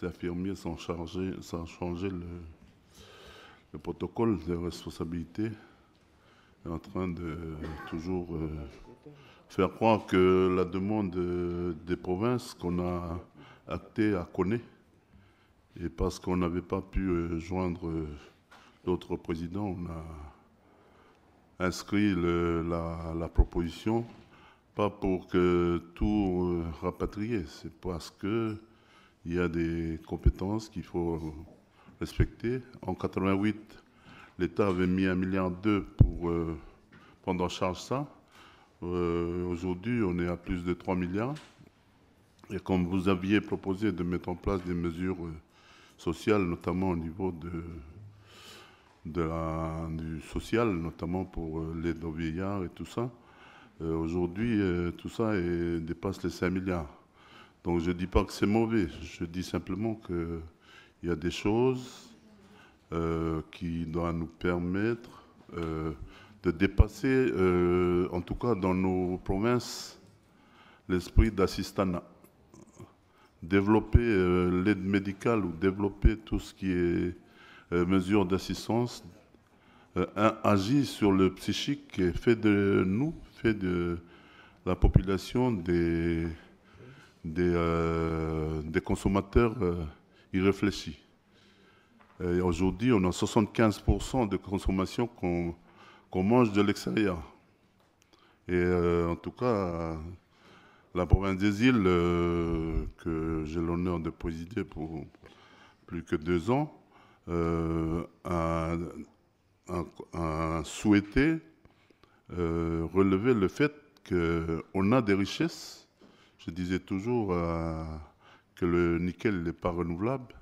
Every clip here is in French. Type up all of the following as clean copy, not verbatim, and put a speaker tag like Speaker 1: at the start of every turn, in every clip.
Speaker 1: les infirmiers sont chargés, ça a changé le protocole de responsabilité, est en train de toujours faire croire que la demande des provinces qu'on a actée à Koné, et parce qu'on n'avait pas pu joindre l'autre président, on a inscrit la proposition, pas pour que tout rapatrier, c'est parce qu'il y a des compétences qu'il faut respecter. En 88, l'État avait mis 1,2 milliard pour prendre en charge ça. Aujourd'hui, on est à plus de 3 milliards. Et comme vous aviez proposé de mettre en place des mesures sociales, notamment au niveau du social, notamment pour l'aide aux vieillards et tout ça, aujourd'hui, tout ça dépasse les 5 milliards. Donc je ne dis pas que c'est mauvais, je dis simplement qu'il y a des choses qui doivent nous permettre de dépasser, en tout cas dans nos provinces, l'esprit d'assistanat. Développer l'aide médicale ou développer tout ce qui est mesures d'assistance, agit sur le psychique et fait de nous, fait de la population des consommateurs irréfléchis. Aujourd'hui, on a 75% de consommation qu'on mange de l'extérieur. Et en tout cas, la province des îles, que j'ai l'honneur de présider pour plus que 2 ans, a souhaité relever le fait qu'on a des richesses. Je disais toujours que le nickel n'est pas renouvelable,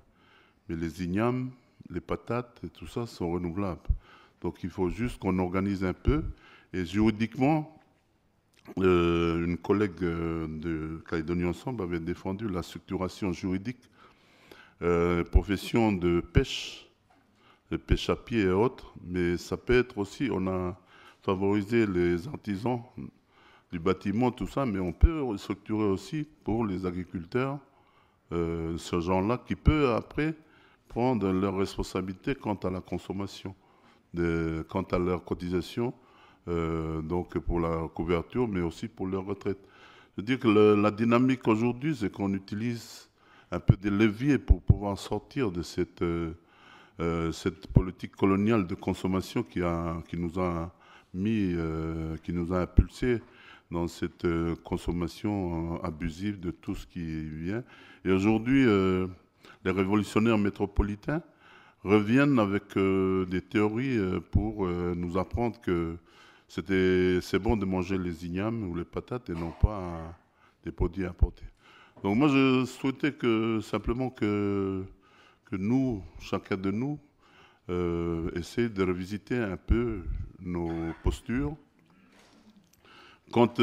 Speaker 1: mais les ignames, les patates et tout ça sont renouvelables. Donc il faut juste qu'on organise un peu. Et juridiquement, une collègue de Calédonie Ensemble avait défendu la structuration juridique, profession de pêche à pied et autres, mais ça peut être aussi, on a favorisé les artisans du bâtiment, tout ça, mais on peut structurer aussi pour les agriculteurs, ce genre-là, qui peut après prendre leurs responsabilités quant à la consommation, quant à leur cotisation, donc pour la couverture, mais aussi pour leur retraite. Je veux dire que la dynamique aujourd'hui, c'est qu'on utilise un peu des leviers pour pouvoir sortir de cette politique coloniale de consommation qui nous a impulsé dans cette consommation abusive de tout ce qui vient. Et aujourd'hui, les révolutionnaires métropolitains reviennent avec des théories pour nous apprendre que c'est bon de manger les ignames ou les patates et non pas des produits importés. Donc moi, je souhaitais simplement que nous, chacun de nous, essaie de revisiter un peu nos postures. Quand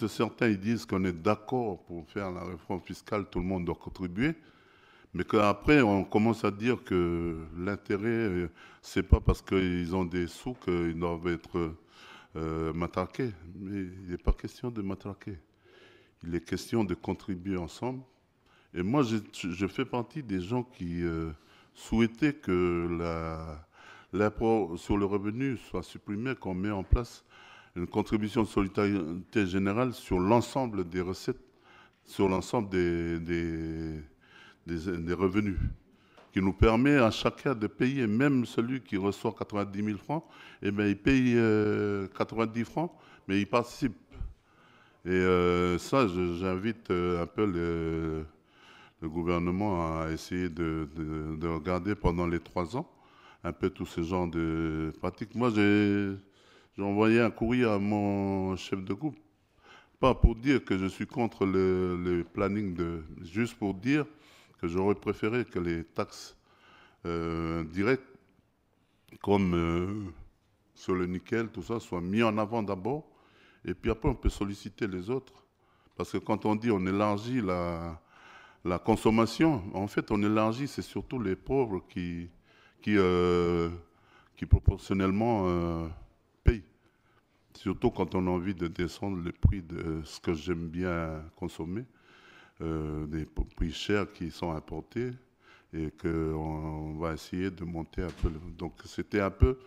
Speaker 1: certains ils disent qu'on est d'accord pour faire la réforme fiscale, tout le monde doit contribuer, mais qu'après on commence à dire que l'intérêt, c'est pas parce qu'ils ont des sous qu'ils doivent être matraqués. Mais il n'est pas question de matraquer. Il est question de contribuer ensemble. Et moi, je fais partie des gens qui souhaitaient que l'impôt sur le revenu soit supprimé, qu'on met en place une contribution de solidarité générale sur l'ensemble des recettes, sur l'ensemble des revenus, qui nous permet à chacun de payer, même celui qui reçoit 90 000 francs, eh bien, il paye 90 francs, mais il participe. Et ça, j'invite un peu le gouvernement a essayé de regarder pendant les 3 ans un peu tous ces genres de pratiques. Moi, j'ai envoyé un courrier à mon chef de groupe, pas pour dire que je suis contre le planning, juste pour dire que j'aurais préféré que les taxes directes, comme sur le nickel, tout ça, soient mis en avant d'abord, et puis après on peut solliciter les autres. Parce que quand on dit on élargit la consommation, en fait, on élargit, c'est surtout les pauvres qui proportionnellement payent. Surtout quand on a envie de descendre le prix de ce que j'aime bien consommer. des prix chers qui sont importés et qu'on va essayer de monter un peu. Donc c'était un peu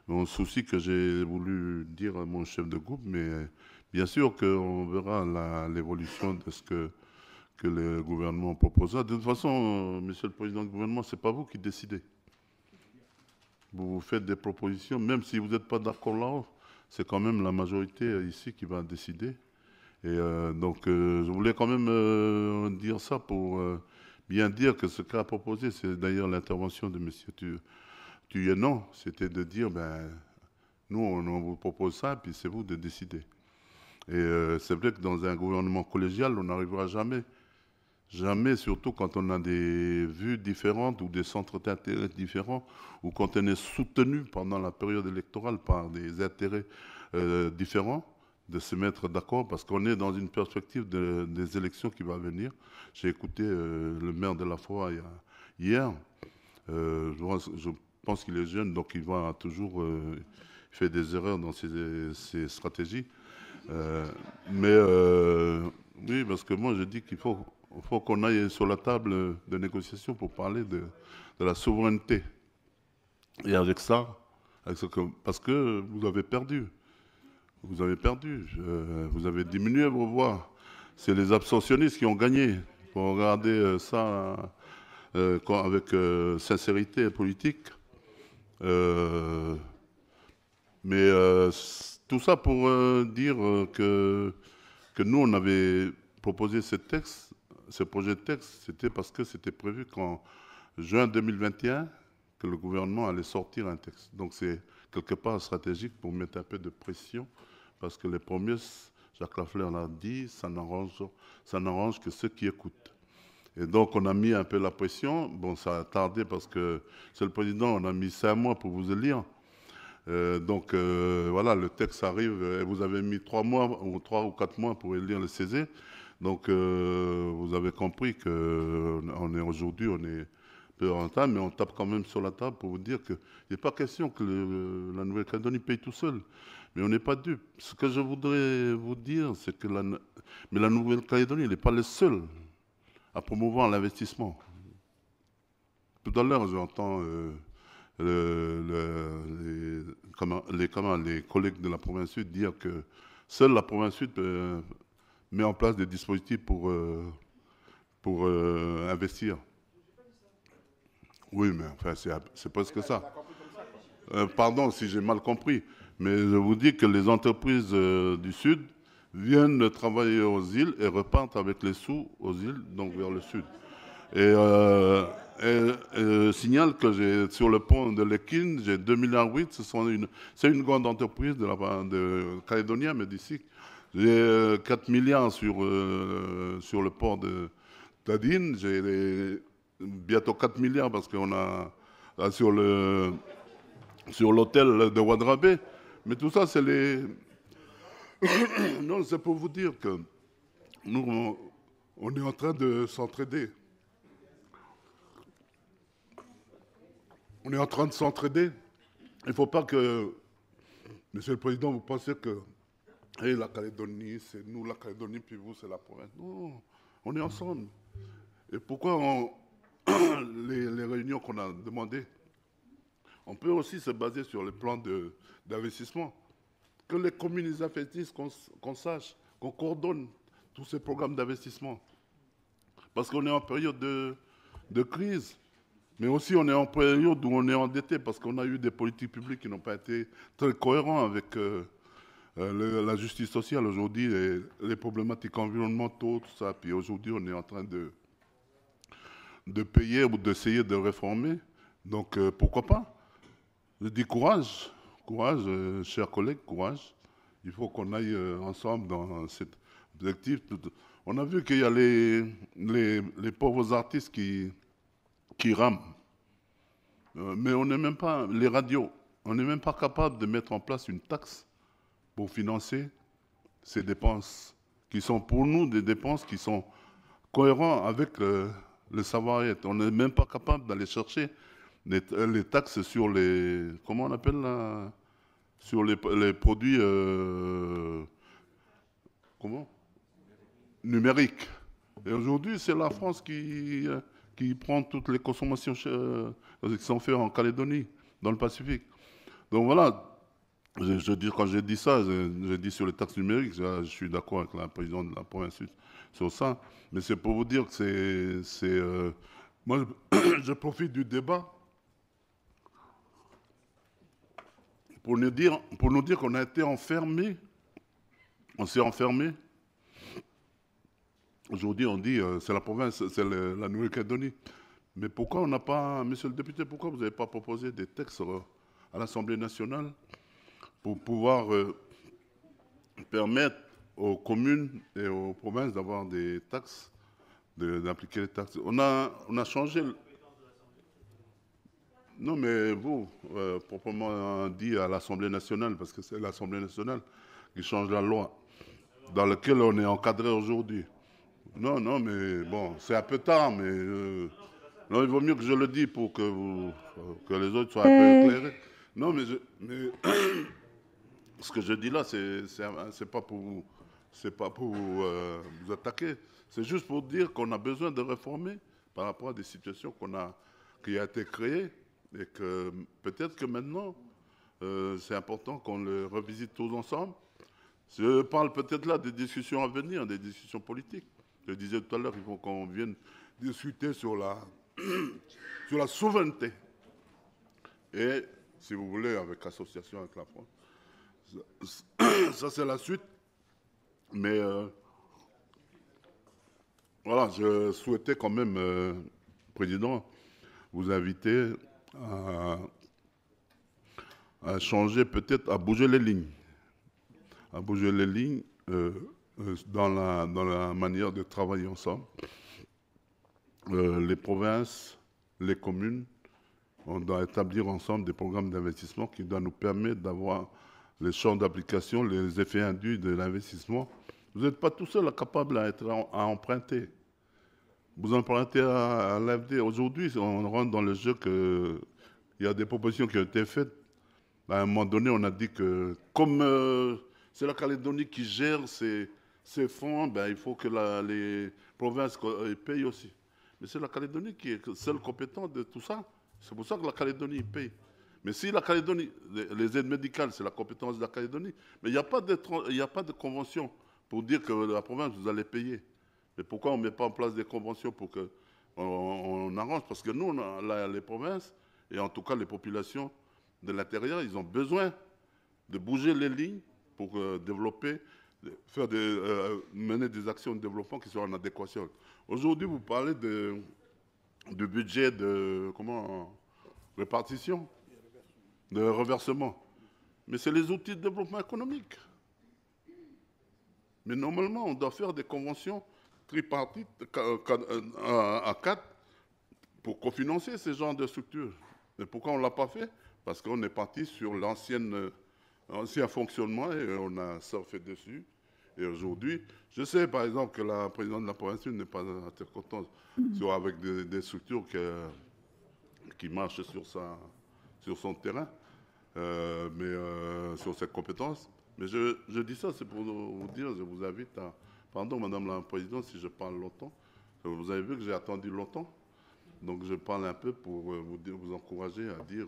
Speaker 1: mon souci que j'ai voulu dire à mon chef de groupe, mais bien sûr qu'on verra l'évolution de ce que le gouvernement proposera. De toute façon, monsieur le président du gouvernement, ce n'est pas vous qui décidez. Vous faites des propositions, même si vous n'êtes pas d'accord là-haut, c'est quand même la majorité ici qui va décider. Et donc, je voulais quand même dire ça pour bien dire que ce qu'a proposé, c'est d'ailleurs l'intervention de M. Thuyenon, c'était de dire, ben, nous, on vous propose ça, puis c'est vous de décider. Et c'est vrai que dans un gouvernement collégial, on n'arrivera jamais. Jamais, surtout quand on a des vues différentes ou des centres d'intérêt différents, ou quand on est soutenu pendant la période électorale par des intérêts différents, de se mettre d'accord, parce qu'on est dans une perspective des élections qui va venir. J'ai écouté le maire de La Foix hier. Je pense qu'il est jeune, donc il va toujours faire des erreurs dans ses stratégies. Mais oui, parce que moi je dis qu'il faut qu'on aille sur la table de négociation pour parler de la souveraineté. Et avec ça, parce que vous avez perdu. Vous avez perdu. Vous avez diminué vos voix. C'est les abstentionnistes qui ont gagné. Il faut regarder ça avec sincérité politique. Mais tout ça pour dire que nous, on avait proposé ce projet de texte, c'était parce que c'était prévu qu'en juin 2021, que le gouvernement allait sortir un texte. Donc c'est quelque part stratégique pour mettre un peu de pression, parce que les promesses, Jacques Lafleur l'a dit, ça n'arrange que ceux qui écoutent. Et donc on a mis un peu la pression. Bon, ça a tardé parce que, c'est le président, on a mis 5 mois pour vous élire. Donc voilà, le texte arrive, et vous avez mis 3 ou 4 mois pour élire le CESE. Donc vous avez compris qu'aujourd'hui, on est peu rentable, mais on tape quand même sur la table pour vous dire qu'il n'est pas question que la Nouvelle-Calédonie paye tout seul. Mais on n'est pas dupes. Ce que je voudrais vous dire, c'est que la Nouvelle-Calédonie n'est pas le seul à promouvoir l'investissement. Tout à l'heure, j'entends les collègues de la province sud dire que seule la province sud met en place des dispositifs pour investir. Oui, mais enfin, c'est presque ça. Pardon si j'ai mal compris, mais je vous dis que les entreprises du Sud viennent travailler aux îles et repartent avec les sous aux îles, donc vers le Sud. Et signale que sur le pont de l'Equine, j'ai 2,8 milliards. C'est une grande entreprise de Calédonia, mais d'ici. J'ai 4 milliards sur le port de Tadine. J'ai bientôt 4 milliards parce qu'on a sur l'hôtel de Wadrabé. Mais tout ça, c'est les... Non, c'est pour vous dire que nous, on est en train de s'entraider. On est en train de s'entraider. Il ne faut pas que, Monsieur le Président, vous pensez que la Calédonie, c'est nous la Calédonie, puis vous, c'est la province. Non, on est ensemble. Et pourquoi les réunions qu'on a demandées, on peut aussi se baser sur le plan d'investissement. Que les communes investissent, qu'on sache, qu'on coordonne tous ces programmes d'investissement. Parce qu'on est en période de crise. Mais aussi, on est en période où on est endetté parce qu'on a eu des politiques publiques qui n'ont pas été très cohérentes avec la justice sociale aujourd'hui, les problématiques environnementales, tout ça. Puis aujourd'hui, on est en train de payer ou d'essayer de réformer. Donc, pourquoi pas? Je dis courage, chers collègues, courage. Il faut qu'on aille ensemble dans cet objectif. On a vu qu'il y a les pauvres artistes qui rament. Mais on n'est même pas, les radios, on n'est même pas capable de mettre en place une taxe pour financer ces dépenses, qui sont pour nous des dépenses qui sont cohérentes avec le savoir-être. On n'est même pas capable d'aller chercher les taxes sur les, comment on appelle là, sur les produits, comment numériques. Et aujourd'hui, c'est la France qui prend toutes les consommations qui sont faites en Calédonie, dans le Pacifique. Donc voilà, quand j'ai dit ça, j'ai dit sur les taxes numériques, je suis d'accord avec la présidente de la province sur ça, mais c'est pour vous dire que moi, je profite du débat pour nous dire qu'on a été enfermés, on s'est enfermés. Aujourd'hui, on dit c'est la province, c'est la Nouvelle-Calédonie. Mais pourquoi on n'a pas, monsieur le député, pourquoi vous n'avez pas proposé des textes à l'Assemblée nationale pour pouvoir permettre aux communes et aux provinces d'avoir des taxes, d'appliquer les taxes? On a changé. Non, mais vous, proprement dit à l'Assemblée nationale, parce que c'est l'Assemblée nationale qui change la loi, dans laquelle on est encadré aujourd'hui. Non, non, mais bon, c'est un peu tard, mais non, il vaut mieux que je le dise pour que les autres soient un peu éclairés. Non, mais ce que je dis là, c'est pas pour vous, vous attaquer. C'est juste pour dire qu'on a besoin de réformer par rapport à des situations qui a été créées et que peut-être que maintenant, c'est important qu'on le revisite tous ensemble. Je parle peut-être là des discussions à venir, des discussions politiques. Je disais tout à l'heure, il faut qu'on vienne discuter sur sur la souveraineté. Et, si vous voulez, avec association avec la France. Ça, c'est la suite. Mais voilà, je souhaitais quand même, Président, vous inviter à changer, peut-être à bouger les lignes. À bouger les lignes dans la manière de travailler ensemble. Les provinces, les communes, on doit établir ensemble des programmes d'investissement qui doivent nous permettre d'avoir les champs d'application, les effets induits de l'investissement. Vous n'êtes pas tout seul capable à emprunter. Vous empruntez à l'AFD. Aujourd'hui, on rentre dans le jeu qu'il y a des propositions qui ont été faites. À un moment donné, on a dit que comme c'est la Calédonie qui gère ces fonds, ben, il faut que les provinces payent aussi. Mais c'est la Calédonie qui est seule compétente de tout ça. C'est pour ça que la Calédonie paye. Mais si la Calédonie, les aides médicales, c'est la compétence de la Calédonie, mais il n'y a pas de convention pour dire que la province, vous allez payer. Mais pourquoi on ne met pas en place des conventions pour qu'on arrange? Parce que nous, les provinces, et en tout cas les populations de l'intérieur, ils ont besoin de bouger les lignes pour développer, mener des actions de développement qui soient en adéquation. Aujourd'hui, vous parlez de budget de répartition, de reversement. Mais c'est les outils de développement économique. Mais normalement, on doit faire des conventions tripartites à 4 pour cofinancer ces genres de structures. Mais pourquoi on ne l'a pas fait? Parce qu'on est parti sur l'ancien fonctionnement et on a surfé dessus. Et aujourd'hui, je sais par exemple que la présidente de la province n'est pas très contente avec des structures qui marchent sur son terrain, sur cette compétence. Mais je dis ça, c'est pour vous dire, je vous invite à... Pardon, Madame la Présidente, si je parle longtemps. Vous avez vu que j'ai attendu longtemps. Donc je parle un peu pour vous encourager à dire,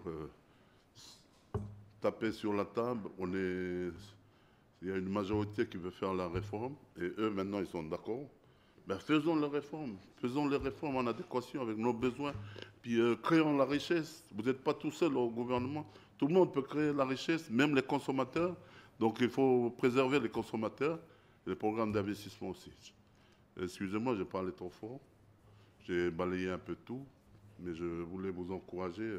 Speaker 1: taper sur la table, il y a une majorité qui veut faire la réforme, et eux maintenant ils sont d'accord. Ben, faisons les réformes en adéquation avec nos besoins, puis créons la richesse. Vous n'êtes pas tout seul au gouvernement, tout le monde peut créer la richesse, même les consommateurs. Donc il faut préserver les consommateurs et les programmes d'investissement aussi. Excusez-moi, j'ai parlé trop fort, j'ai balayé un peu tout, mais je voulais vous encourager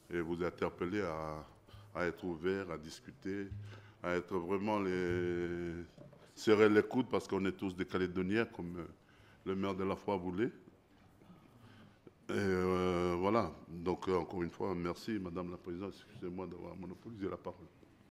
Speaker 1: et vous interpeller à être ouvert, à discuter, à être vraiment serrer les coudes parce qu'on est tous des Calédoniens, comme le maire de la Foi voulait. Et voilà. Donc, encore une fois, merci, Madame la Présidente. Excusez-moi d'avoir monopolisé la parole.